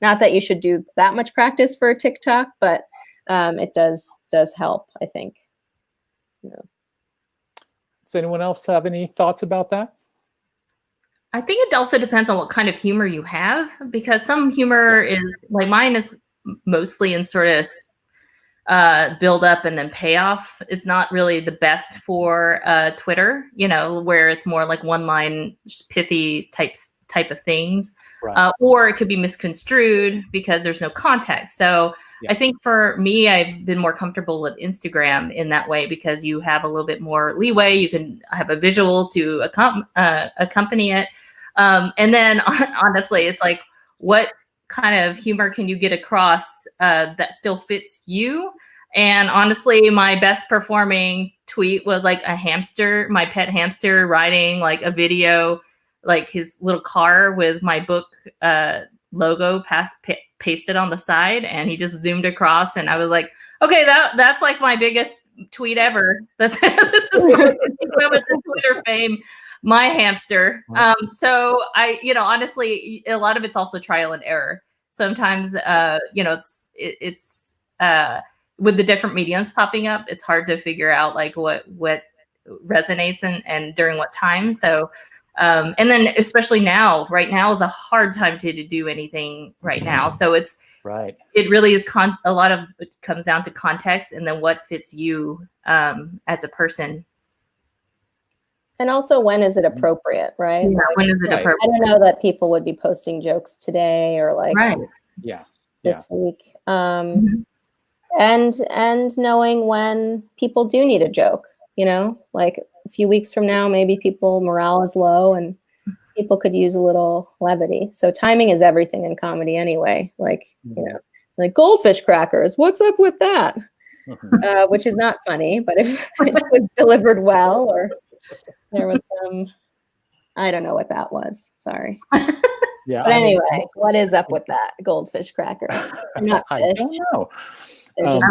Not that you should do that much practice for a TikTok, but it does help, I think. Does anyone else have any thoughts about that? I think it also depends on what kind of humor you have, because some humor is like mine is mostly in sort of build up and then payoff. It's not really the best for Twitter, where it's more like one line pithy type of things, right. Or it could be misconstrued because there's no context. So I think for me, I've been more comfortable with Instagram in that way, because you have a little bit more leeway. You can have a visual to accompany it. And then honestly, it's like, what kind of humor can you get across that still fits you? And honestly, my best performing tweet was like a hamster, my pet hamster, riding like a video, like his little car with my book logo pasted on the side, and he just zoomed across, and I was like, okay, that's like my biggest tweet ever. This is Twitter fame. My hamster. So I, honestly, a lot of it's also trial and error. Sometimes, it's with the different mediums popping up, it's hard to figure out like what resonates and during what time. So, and then especially now, right now is a hard time to do anything right now. So it's right. It really is a lot of it comes down to context and then what fits you as a person. And also, when is it appropriate, right? Yeah, when is it appropriate? I don't know that people would be posting jokes today or like this week. And knowing when people do need a joke, like a few weeks from now, maybe people morale is low and people could use a little levity. So timing is everything in comedy anyway. Like, like goldfish crackers, what's up with that? Which is not funny, but if it was delivered well, or there was some, I don't know what that was. Sorry. Yeah. But anyway, what is up with that? Goldfish crackers. Not I don't know. They're just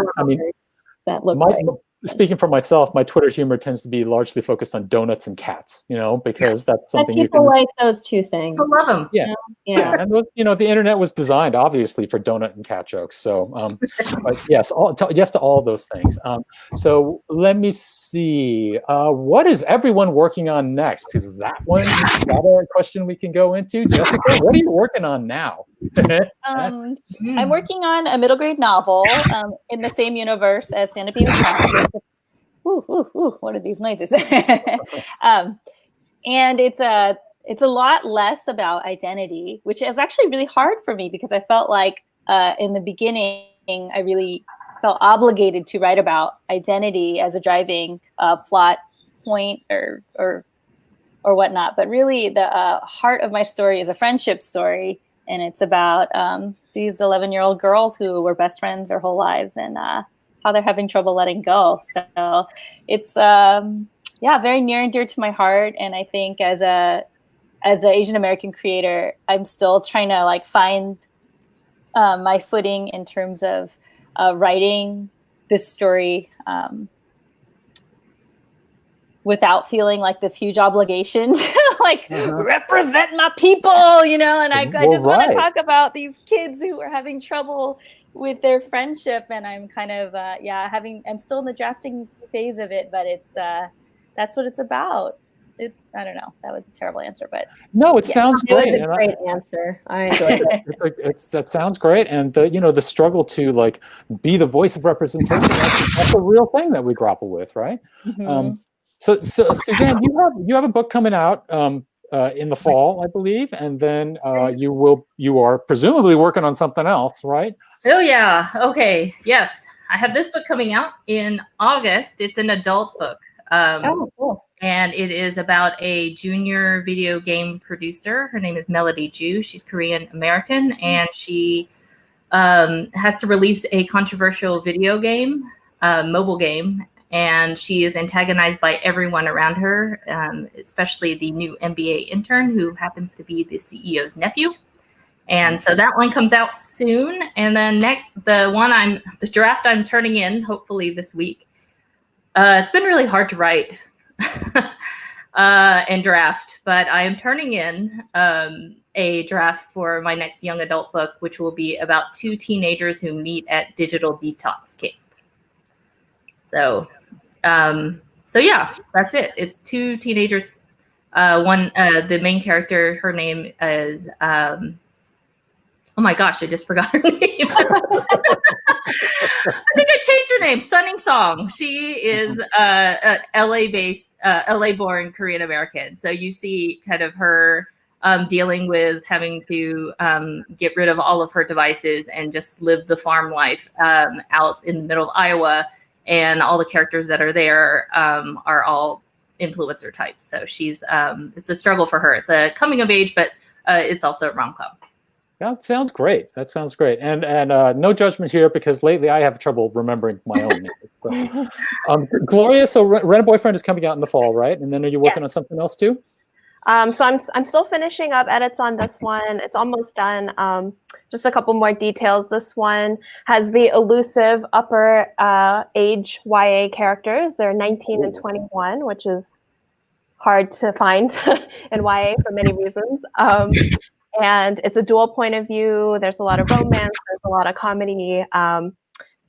that look like. Speaking for myself, my Twitter humor tends to be largely focused on donuts and cats, because that's something you can like those two things. I love them. Yeah. And the internet was designed obviously for donut and cat jokes. So, but yes, yes to all of those things. So let me see. What is everyone working on next? Is that a question we can go into? Jessica, what are you working on now? I'm working on a middle grade novel in the same universe as Stand Up Yumi Chao. What are these noises? And it's a lot less about identity, which is actually really hard for me, because I felt like in the beginning I really felt obligated to write about identity as a driving plot point or whatnot. But really, the heart of my story is a friendship story. And it's about these 11-year-old girls who were best friends their whole lives, and how they're having trouble letting go. So it's very near and dear to my heart. And I think as an Asian American creator, I'm still trying to like find my footing in terms of writing this story without feeling like this huge obligation to represent my people, and I just want to talk about these kids who are having trouble with their friendship. And I'm kind of, I'm still in the drafting phase of it, but it's, that's what it's about. I don't know. That was a terrible answer, but no, it sounds It was great. a great answer. I enjoyed it. That sounds great, and the struggle to like be the voice of representation, that's a real thing that we grapple with, right? Mhm. So Suzanne, you have a book coming out in the fall, I believe, and then you are presumably working on something else, right? Oh yeah. Okay. Yes, I have this book coming out in August. It's an adult book. Oh, cool. And it is about a junior video game producer. Her name is Melody Ju. She's Korean American, and she has to release a controversial video game, mobile game, and she is antagonized by everyone around her, especially the new MBA intern who happens to be the CEO's nephew. And so that one comes out soon. And then the draft I'm turning in hopefully this week. It's been really hard to write and draft, but I am turning in a draft for my next young adult book, which will be about two teenagers who meet at digital detox camp. So yeah, that's it. It's two teenagers. The main character, her name is, oh my gosh, I just forgot her name. I think I changed her name, Sunning Song. She is LA-based, LA-born Korean American. So you see kind of her dealing with having to get rid of all of her devices and just live the farm life out in the middle of Iowa. And all the characters that are there are all influencer types. So it's a struggle for her. It's a coming of age, but it's also a rom-com. That sounds great. And no judgment here, because lately I have trouble remembering my own name. So, Gloria, so Rent a Boyfriend is coming out in the fall, right? And then are you working on something else too? So I'm still finishing up edits on this one. It's almost done. Just a couple more details. This one has the elusive upper age YA characters. They're 19 and 21, which is hard to find in YA for many reasons. And it's a dual point of view. There's a lot of romance. There's a lot of comedy.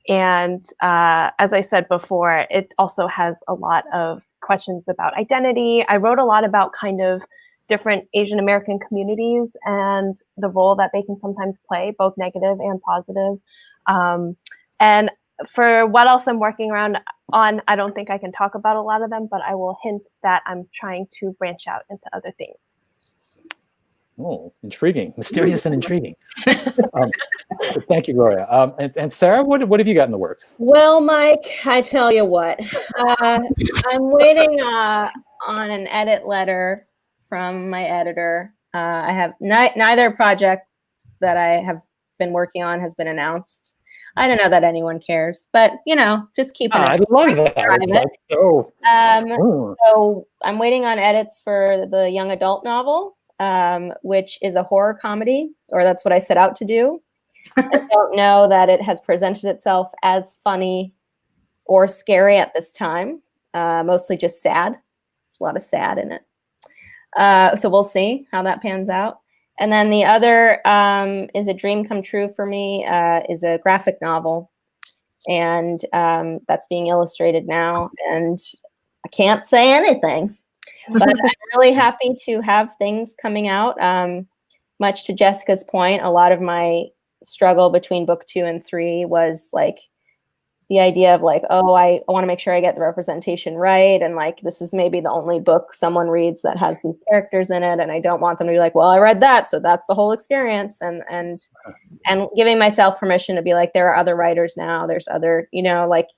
And as I said before, it also has a lot of questions about identity. I wrote a lot about kind of different Asian American communities and the role that they can sometimes play, both negative and positive. And for what else I'm working on, I don't think I can talk about a lot of them, but I will hint that I'm trying to branch out into other things. Oh, intriguing, mysterious and intriguing. Thank you, Gloria. And Sarah, what have you got in the works? Well, Mike, I tell you what, I'm waiting on an edit letter from my editor. I have neither project that I have been working on has been announced. I don't know that anyone cares, but just keep it. I love that. It's like so I'm waiting on edits for the young adult novel, which is a horror comedy, or that's what I set out to do. I don't know that it has presented itself as funny or scary at this time. Mostly just sad. There's a lot of sad in it. So we'll see how that pans out. And then the other is a dream come true for me, is a graphic novel. And that's being illustrated now. And I can't say anything. But I'm really happy to have things coming out. Much to Jessica's point, a lot of my struggle between book 2 and 3 was like the idea of like, oh, I want to make sure I get the representation right. And like, this is maybe the only book someone reads that has these characters in it. And I don't want them to be like, well, I read that, so that's the whole experience. And giving myself permission to be like, there are other writers now. There's other, like,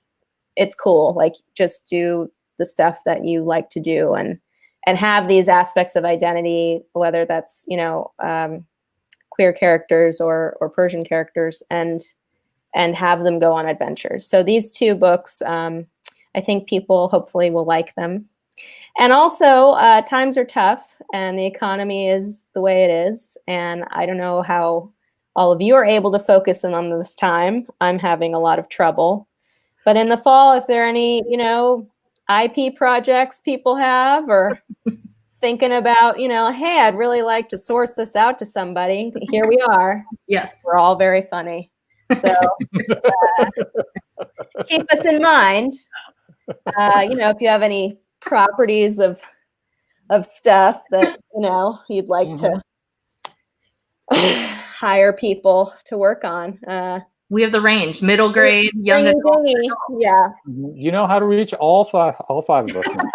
it's cool. Like, just do the stuff that you like to do and have these aspects of identity, whether that's, queer characters or Persian characters, and have them go on adventures. So these 2 books, I think people hopefully will like them. And also, times are tough and the economy is the way it is. And I don't know how all of you are able to focus in on this time. I'm having a lot of trouble. But in the fall, if there are any, IP projects people have, or thinking about, hey, I'd really like to source this out to somebody. Here we are. Yes. We're all very funny. So keep us in mind. If you have any properties of of stuff that you'd like to hire people to work on. We have the range, middle grade, young adult. Yeah. You know how to reach all five of us now.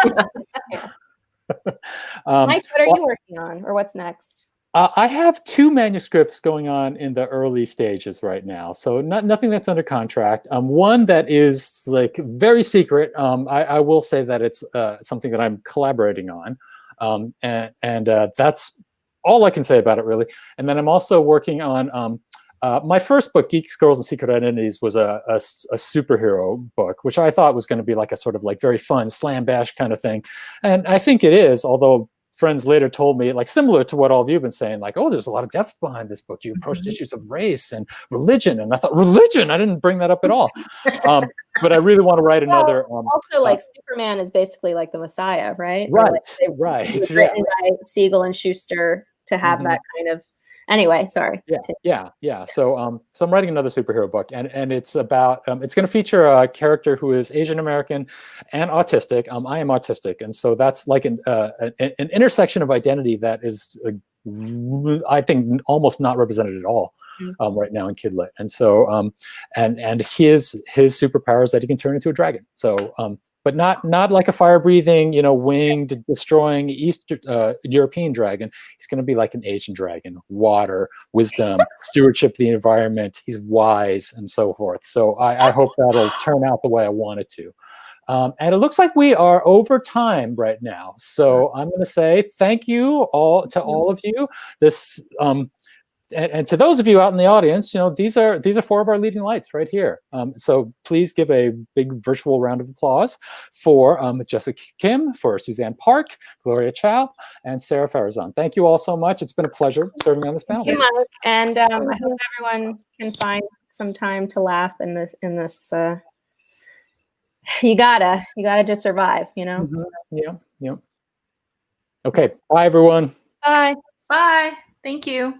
Mike, what are you working on, or what's next? I have 2 manuscripts going on in the early stages right now, so nothing that's under contract. One that is like very secret. I will say that it's something that I'm collaborating on, and that's all I can say about it, really. And then I'm also working on my first book, Geeks, Girls, and Secret Identities, was a superhero book, which I thought was going to be like a sort of like very fun slam bash kind of thing, and I think it is, although friends later told me, like similar to what all of you have been saying, like, oh, there's a lot of depth behind this book. You approached issues of race and religion. And I thought, religion? I didn't bring that up at all. But I really want to write another. Also, like Superman is basically like the Messiah, right? Right, right. It was written by Siegel and Schuster to have that kind of. Anyway, sorry. Yeah. So I'm writing another superhero book, and it's about it's going to feature a character who is Asian American and autistic. I am autistic, and so that's like an intersection of identity that is, I think, almost not represented at all right now in Kidlit. And so and his superpower is that he can turn into a dragon. So but not like a fire-breathing, winged, destroying East European dragon. He's going to be like an Asian dragon: water, wisdom, stewardship of the environment. He's wise and so forth. So I hope that'll turn out the way I want it to. And it looks like we are over time right now. So I'm going to say thank you all of you. This and to those of you out in the audience, these are 4 of our leading lights right here. So please give a big virtual round of applause for Jessica Kim, for Suzanne Park, Gloria Chao, and Sara Farizan. Thank you all so much. It's been a pleasure serving on this panel. Thank you, Mike. And I hope everyone can find some time to laugh in this. You gotta just survive, Yeah. Okay. Bye, everyone. Bye. Bye. Thank you.